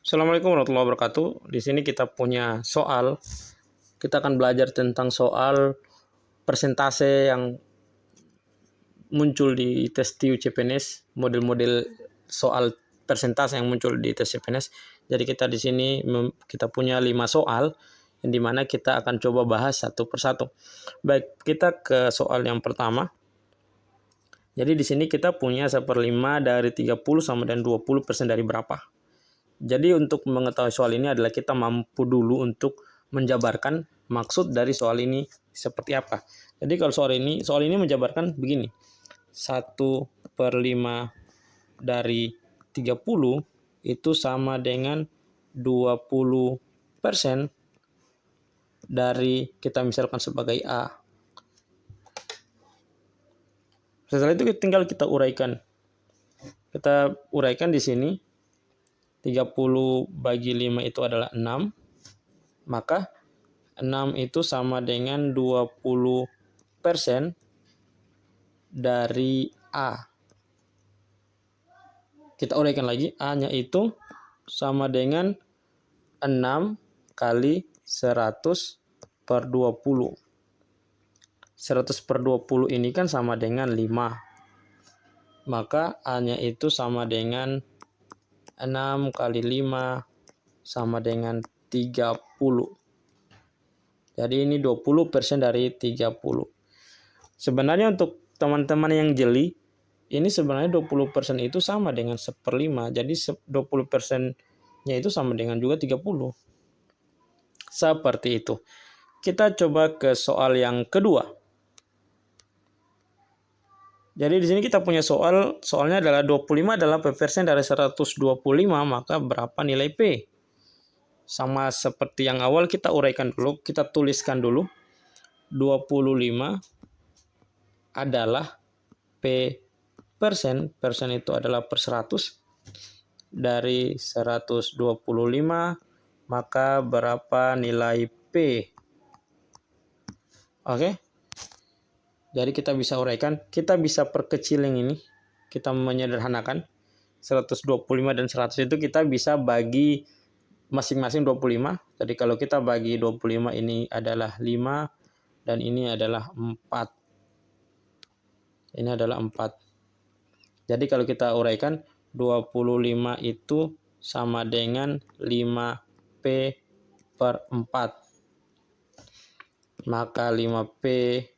Assalamualaikum warahmatullahi wabarakatuh. Di sini kita punya soal. Kita akan belajar tentang soal persentase yang muncul di tes TIU CPNS, model-model soal persentase yang muncul di tes CPNS. Jadi kita di sini kita punya 5 soal yang dimana kita akan coba bahas satu persatu. Baik, kita ke soal yang pertama. Jadi di sini kita punya 1/5 dari 30 sama dengan 20% dari berapa. Jadi untuk mengetahui soal ini adalah kita mampu dulu untuk menjabarkan maksud dari soal ini seperti apa. Jadi kalau soal ini menjabarkan begini. 1/5 dari 30 itu sama dengan 20% dari kita misalkan sebagai A. Setelah itu tinggal kita uraikan. Kita uraikan di sini. 30 bagi 5 itu adalah 6. Maka 6 itu sama dengan 20% dari A. Kita uraikan lagi. A-nya itu sama dengan 6 kali 100 per 20. 100 per 20 ini kan sama dengan 5. Maka A-nya itu sama dengan 6 kali 5 sama dengan 30. Jadi ini 20% dari 30. Sebenarnya untuk teman-teman yang jeli, ini sebenarnya 20% itu sama dengan 1/5. Jadi 20%-nya itu sama dengan juga 30. Seperti itu. Kita coba ke soal yang kedua. Jadi di sini kita punya soalnya adalah 25 adalah P% dari 125, maka berapa nilai P? Sama seperti yang awal kita uraikan dulu, kita tuliskan dulu. 25 adalah P persen itu adalah per 100 dari 125, maka berapa nilai P? Oke. Jadi kita bisa uraikan, kita bisa perkecil yang ini, kita menyederhanakan 125 dan 100 itu kita bisa bagi masing-masing 25. Jadi kalau kita bagi 25 ini adalah 5 dan ini adalah 4. Ini adalah 4. Jadi kalau kita uraikan 25 itu sama dengan 5P per 4. Maka 5P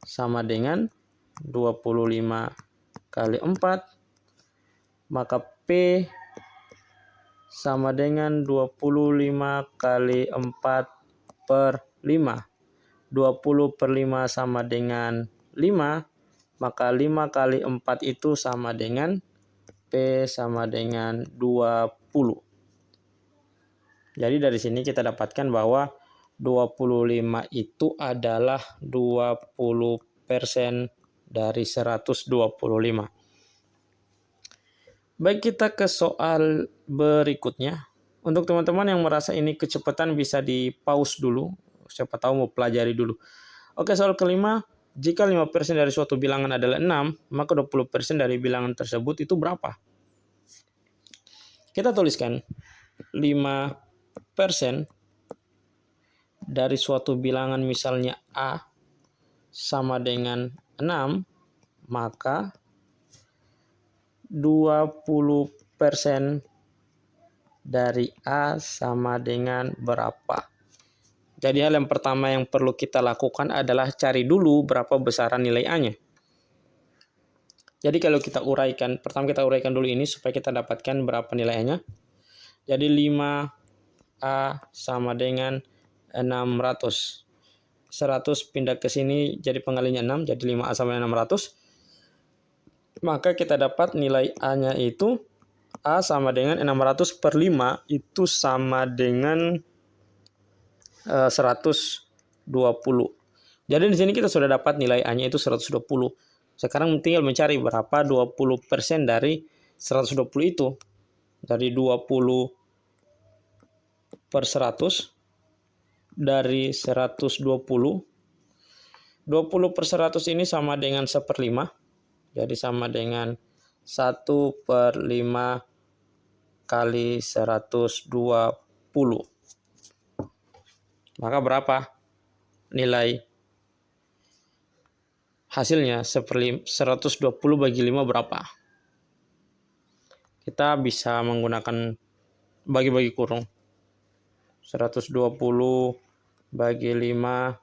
sama dengan 25 kali 4. Maka P sama dengan 25 kali 4 per 5. 20 per 5 sama dengan 5. Maka 5 kali 4 itu sama dengan P sama dengan 20. Jadi dari sini kita dapatkan bahwa 25 itu adalah 20% dari 125. Baik, kita ke soal berikutnya. Untuk teman-teman yang merasa ini kecepatan bisa di pause dulu. Siapa tahu mau pelajari dulu. Oke, soal kelima. Jika 5% dari suatu bilangan adalah 6, maka 20% dari bilangan tersebut itu berapa? Kita tuliskan 5% dari suatu bilangan misalnya A sama dengan 6, maka 20% dari A sama dengan berapa? Jadi hal yang pertama yang perlu kita lakukan adalah cari dulu berapa besaran nilai A-nya. Jadi kalau kita uraikan, pertama kita uraikan dulu ini supaya kita dapatkan berapa nilai A-nya. Jadi 5A sama dengan 600. 100 pindah ke sini jadi pengalinya 6, jadi 5A sama dengan 600. Maka kita dapat nilai A-nya itu A sama dengan 600 per 5 itu sama dengan 120. Jadi di sini kita sudah dapat nilai A-nya itu 120. Sekarang tinggal mencari berapa 20% dari 120 itu. Dari 20 per 100 dari 120. 20 per 100 ini sama dengan 1/5. Jadi sama dengan 1/5 kali 120. Maka berapa nilai hasilnya? 120 bagi 5 berapa? Kita bisa menggunakan bagi-bagi kurung. 120 bagi 5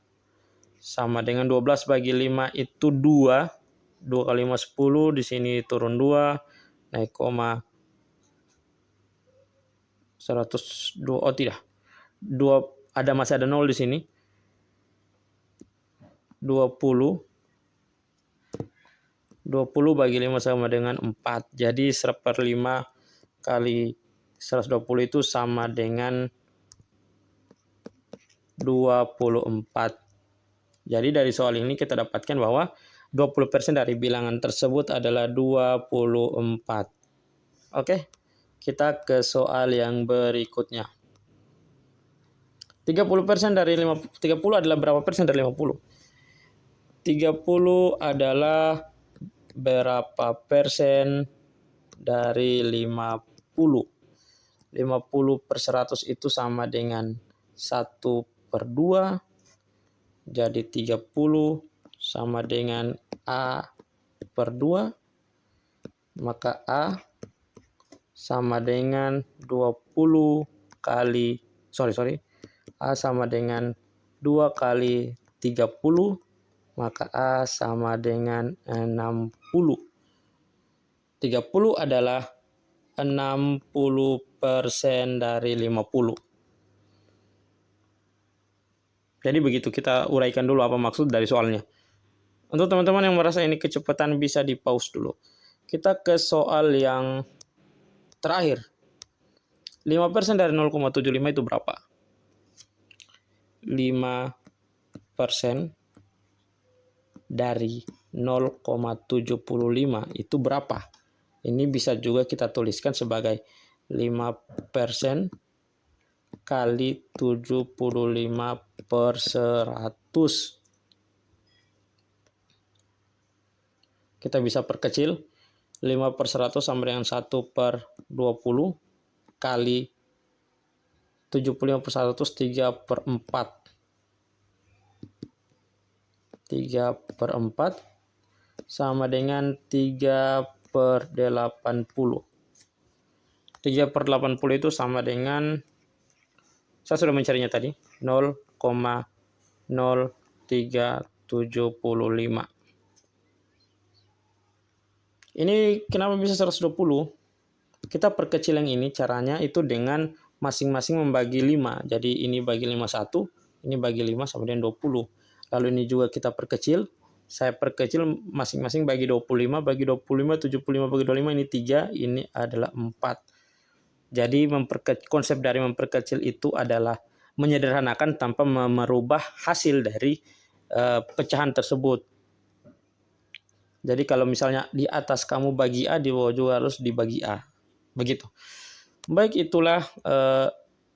sama dengan 12 bagi 5 itu 2. 2 kali 5 10, di sini turun 2, naik koma 102. Oh tidak. 2 masih ada 0 di sini. 20 bagi 5 sama dengan 4. Jadi 1/5 kali 120 itu sama dengan 24. Jadi dari soal ini kita dapatkan bahwa 20% dari bilangan tersebut adalah 24. Oke, kita ke soal yang berikutnya. 30% dari 30 adalah berapa persen dari 50? 30 /50 adalah berapa persen dari 50? 50/100 itu sama dengan 1/2. Jadi 30 sama dengan A/2. Maka A sama dengan 20 kali, A sama dengan 2 kali 30, maka A sama dengan 60. 30 adalah 60% dari 50. Jadi begitu, kita uraikan dulu apa maksud dari soalnya. Untuk teman-teman yang merasa ini kecepatan bisa di pause dulu. Kita ke soal yang terakhir. 5% dari 0,75 itu berapa? 5% dari 0,75 itu berapa? Ini bisa juga kita tuliskan sebagai 5% kali 75/100. Kita bisa perkecil. 5/100 sama dengan 1/20 kali 75/100, 3/4. 3/4 sama dengan 3/80. 3/80 itu sama dengan, saya sudah mencarinya tadi, 0,0375. Ini kenapa bisa 120? Kita perkecil yang ini, caranya itu dengan masing-masing membagi 5. Jadi ini bagi 5 1, ini bagi 5 sama dengan 20. Lalu ini juga kita perkecil. Saya perkecil masing-masing bagi 25, bagi 25, 75 bagi 25, ini 3, ini adalah 4. Jadi konsep dari memperkecil itu adalah menyederhanakan tanpa merubah hasil dari pecahan tersebut. Jadi kalau misalnya di atas kamu bagi A, di bawah juga harus dibagi A. Begitu. Baik, itulah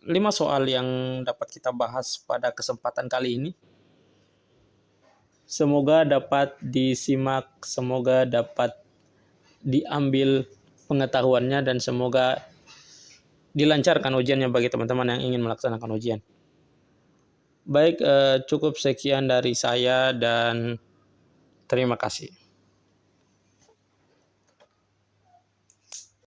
5 soal yang dapat kita bahas pada kesempatan kali ini. Semoga dapat disimak, semoga dapat diambil pengetahuannya, dan semoga dilancarkan ujiannya bagi teman-teman yang ingin melaksanakan ujian. Baik, cukup sekian dari saya dan terima kasih.